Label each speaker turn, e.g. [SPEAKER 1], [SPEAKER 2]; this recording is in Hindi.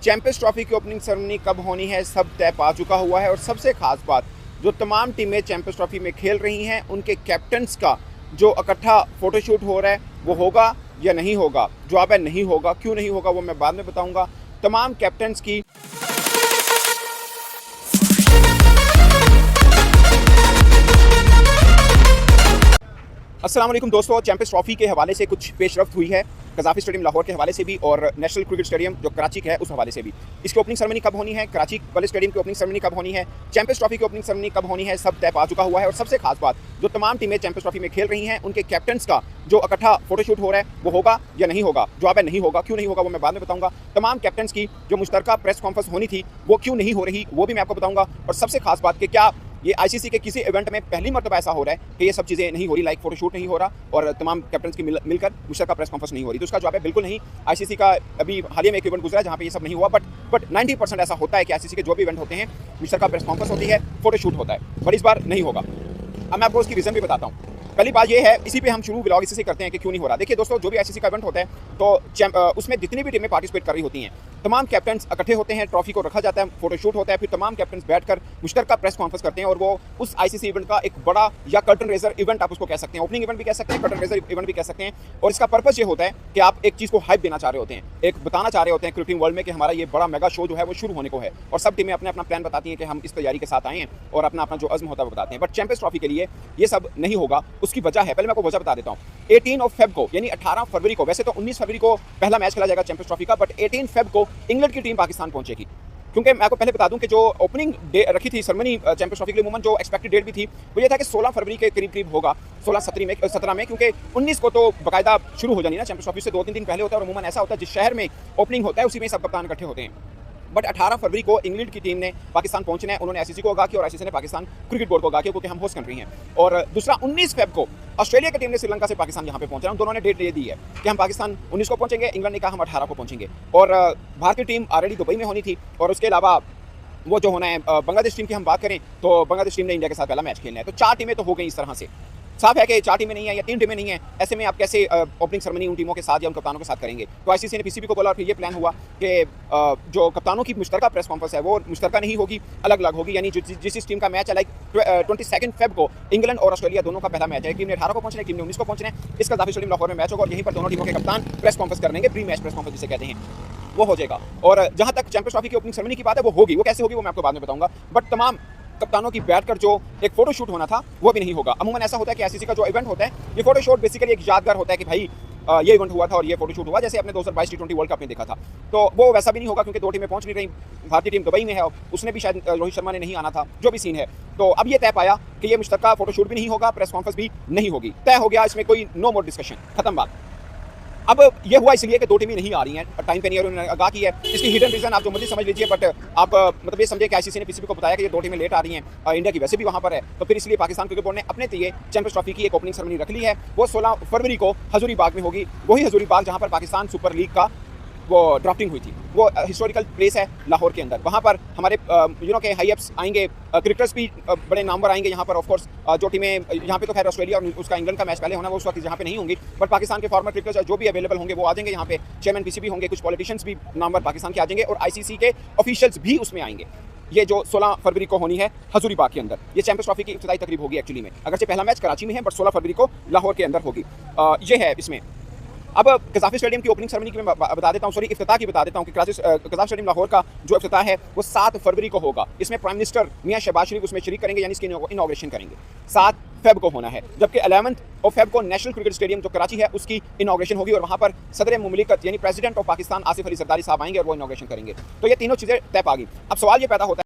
[SPEAKER 1] चैंपियंस ट्रॉफी की ओपनिंग सेरेमनी कब होनी है सब तय पा चुका हुआ है। और सबसे खास बात, जो तमाम टीमें चैंपियंस ट्रॉफी में खेल रही हैं उनके कैप्टन्स का जो इकट्ठा फोटोशूट हो रहा है वो होगा या नहीं होगा। जवाब है नहीं होगा। क्यों नहीं होगा वो मैं बाद में बताऊंगा। तमाम कैप्टन्स की अस्सलाम वालेकुम दोस्तों, चैंपियंस ट्रॉफी के हवाले से कुछ पेशरफ्त हुई है कज़ाफ़ी स्टेडियम लाहौर के हवाले से भी और नेशनल क्रिकेट स्टेडियम जो कराची का है उस हवाले से भी। इसकी ओपनिंग सेरेमनी कब होनी है, कराची वाले स्टेडियम की ओपनिंग सेरेमनी कब होनी है, चैंपियंस ट्रॉफी की ओपनिंग सेरेमनी कब होनी है, सब तय पा चुका हुआ है। और सबसे खास बात, जो तमाम टीमें चैंपियंस ट्रॉफी में खेल रही हैं उनके कैप्टन्स का जो इकट्ठा फोटोशूट हो रहा है वो होगा या नहीं होगा। जवाब है नहीं होगा। क्यों नहीं होगा वो मैं बाद में बताऊंगा। तमाम कैप्टन्स की जो मुश्तरका प्रेस कॉन्फ्रेंस होनी थी वो क्यों नहीं हो रही वो भी मैं आपको बताऊंगा। और सबसे खास बात कि क्या ये आईसीसी के किसी इवेंट में पहली मरतबा ऐसा हो रहा है कि ये सब चीज़ें नहीं हो रही, लाइक फोटोशूट नहीं हो रहा और तमाम कैप्टन्स की मिलकर मुश्तरका प्रेस कॉन्फ्रेंस नहीं हो रही। तो उसका जवाब है बिल्कुल नहीं। आईसीसी का अभी हालिया में एक इवेंट गुजरा है जहाँ पे ये सब नहीं हुआ, बट 90% ऐसा होता है कि आईसीसी के जो भी इवेंट होते हैं मुश्तरका प्रेस कॉन्फ्रेंस होती है, फोटोशूट होता है, बट इस बार नहीं होगा। अब मैं आपको उसकी रीज़न भी बताता हूँ। पहली बात ये है, इसी पे हम शुरू व्लॉग इसी से करते हैं कि क्यों नहीं हो रहा। देखिए दोस्तों, जो भी आईसीसी का इवेंट होता है तो उसमें जितनी भी टीमें पार्टिसिपेट कर रही होती हैं तमाम कैप्टन्स इकट्ठे होते हैं, ट्रॉफी को रखा जाता है, फोटोशूट होता है, फिर तमाम कैप्टन्स बैठकर मुश्तरका प्रेस कॉन्फ्रेंस करते हैं और वो उस आईसीसी इवेंट का एक बड़ा या कर्टन रेजर इवेंट आप उसको कह सकते हैं, ओपनिंग इवेंट भी कह सकते हैं, कर्टन रेजर इवेंट भी कह सकते हैं। और इसका पर्पस ये होता है कि आप एक चीज़ को हाइप देना चाह रहे होते हैं, एक बताना चाह रहे होते हैं क्रिकेटिंग वर्ल्ड में कि हमारा ये बड़ा मेगा शो जो है वो शुरू होने को है। और सब टीमें अपने अपना प्लान बताती हैं कि हम इस तैयारी के साथ आए हैं और अपना अपना जो अज़्म होता है वो बताते हैं। बट चैंपियंस ट्रॉफी के लिए ये सब नहीं होगा। उसकी वजह है, पहले मैं आपको वजह बता देता हूँ। 18 फेब को यानी 18 फरवरी को, वैसे तो 19 फरवरी को पहला मैच खेला जाएगा चैंपियंस ट्रॉफी का, बट 18 फेब को इंग्लैंड की टीम पाकिस्तान पहुंचेगी। क्योंकि मैं आपको पहले बता दूं कि जो ओपनिंग डे रखी थी सेरेमनी चैंपियंस ट्रॉफी के लिए, जो एक्सपेक्टेड डेट भी थी वो ये था कि 16 फरवरी के करीब होगा, 17 में, क्योंकि 19 को तो बाकायदा शुरू हो जानी ना चैंपियंस ट्रॉफी से 2-3 दिन पहले होता है। और अमूमन ऐसा होता है जिस शहर में ओपनिंग होता है उसी में सब कप्तान इकट्ठे होते हैं। बट 18 फरवरी को इंग्लैंड की टीम ने पाकिस्तान पहुंचना है, उन्होंने आईसीसी को आगाह किया और आईसीसी ने पाकिस्तान क्रिकेट बोर्ड को आगाह किया क्योंकि हम होस्ट कंट्री हैं। और दूसरा 19 फेब को ऑस्ट्रेलिया की टीम ने श्रीलंका से पाकिस्तान यहाँ पे पहुंचना है, दोनों ने डेट दे दी है कि हम पाकिस्तान 19 को पहुंचेंगे, इंग्लैंड ने कहा हम 18 को पहुंचेंगे। और भारतीय टीम ऑलरेडी दुबई में होनी थी। और उसके अलावा वो जो होना है बांग्लादेश टीम की हम बात करें तो बांग्लादेश टीम ने इंडिया के साथ पहला मैच खेलना है। तो 4 टीमें तो हो गई। इस तरह से साफ है कि 4 टीमें नहीं है या 3 टीमें नहीं है, ऐसे में आप कैसे ओपनिंग सेरेमनी उन टीमों के साथ या उन कप्तानों के साथ करेंगे। तो आईसीसी ने पीसीबी को बोला और फिर ये प्लान हुआ कि जो कप्तानों की मुश्तरका प्रेस कॉन्फ्रेंस है वो मुश्तरका नहीं होगी, अलग अलग होगी। यानी जिस टीम का मैच है, लाइक 22 फेब को इंग्लैंड और ऑस्ट्रेलिया दोनों का पहला मैच है, टीम ने 18 को पहुंचना है, टीम ने 19 को पहुंचना है। इसका कज़ाफ़ी स्टेडियम लाहौर में मैच होगा और यहीं पर दोनों टीमों के कप्तान प्रेस कॉन्फ्रेंस करेंगे, प्री मैच प्रेस कॉन्फ्रेंस जिसे कहते हैं, वो हो जाएगा। और जहां तक चैंपियंस ट्रॉफी की ओपनिंग सेरेमनी की बात है वो होगी, वो कैसे होगी वो मैं आपको बाद में बताऊंगा। बट तमाम कप्तानों की बैठकर जो एक फोटोशूट होना था वो भी नहीं होगा। अमूमन ऐसा होता है कि आईसीसी का जो इवेंट होता है ये फोटोशूट बेसिकली एक यादगार होता है कि भाई ये इवेंट हुआ था और ये फोटोशूट हुआ, जैसे अपने 2022 टी20 वर्ल्ड कप में देखा था। तो वो वैसा भी नहीं होगा क्योंकि 2 टीमें पहुंच नहीं रही। भारतीय टीम दुबई में है, उसने भी शायद रोहित शर्मा ने नहीं आना था, जो भी सीन है। तो अब ये तय पाया कि ये मुश्तरका फोटोशूट भी नहीं होगा, प्रेस कॉन्फ्रेंस भी नहीं होगी, तय हो गया। इसमें कोई नो मोर डिस्कशन, खत्म बात। अब ये हुआ इसलिए कि 2 टीमें नहीं आ रही हैं, टाइम पे नहीं, और उन्होंने आगाह की है। इसकी हिडन रीजन आप जो मर्जी समझ लीजिए, बट आप मतलब ये समझे कि आईसीसी ने पीसीबी को बताया कि ये 2 टीमें लेट आ रही हैं, इंडिया की वैसे भी वहाँ पर है, तो फिर इसलिए पाकिस्तान क्रिकेट बोर्ड ने अपने लिए चैंपियंस ट्रॉफी की एक ओपनिंग सेरेमनी रख ली है। वो 16 फरवरी को हजूरी बाग में होगी, वही हजूरी बाग जहाँ पर पाकिस्तान सुपर लीग का वो ड्राफ्टिंग हुई थी। वो हिस्टोरिकल प्लेस है लाहौर के अंदर, वहाँ पर हमारे के हाई अप्स आएंगे, क्रिकेटर्स भी बड़े नामवर आएंगे यहाँ पर। ऑफ कोर्स जो टीमें यहाँ पे तो खैर ऑस्ट्रेलिया और उसका इंग्लैंड का मैच पहले होना, वो उस वक्त यहाँ पे नहीं होंगी, बट पाकिस्तान के फॉर्मर क्रिकेटर्स जो भी अवेलेबल होंगे वो आ जाएंगे यहाँ पे। चेयरमैन पीसीबी होंगे, कुछ पॉलिटिशियंस भी नामवर पाकिस्तान के आ जाएंगे और आईसीसी के ऑफिशियल्स भी उसमें आएंगे। ये जो 16 फरवरी को होनी है हजूरी बाग के अंदर, ये चैंपियंस ट्रॉफी की इफ्तिताई तकरीब होगी एक्चुअली में, अगरचे पहला मैच कराची में है बट 16 फरवरी को लाहौर के अंदर होगी। ये है इसमें। अब कज़ाफ़ी स्टेडियम की ओपनिंग सेरेमनी की मैं बता देता हूँ, सॉरी इफ्तिताह की बता देता हूँ कि कज़ाफ़ी स्टेडियम लाहौर का जो इफ्तिताह है वो 7 फरवरी को होगा। इसमें प्राइम मिनिस्टर मियां शहबाज शरीफ उसमें शरीक करेंगे, यानी इसकी इनॉग्रेशन करेंगे। 7 फेब को होना है, जबकि 11 फेब को नेशनल क्रिकेट स्टेडियम जो कराची है उसकी इनॉग्रेशन होगी और वहाँ पर सदर मुमलिकत यानी प्रेसिडेंट ऑफ पाकिस्तान आसिफ अली जरदारी साहब आएंगे और वो इनॉग्रेशन करेंगे। तो ये तीनों चीज़ें तय पा गई। अब सवाल ये पैदा होता है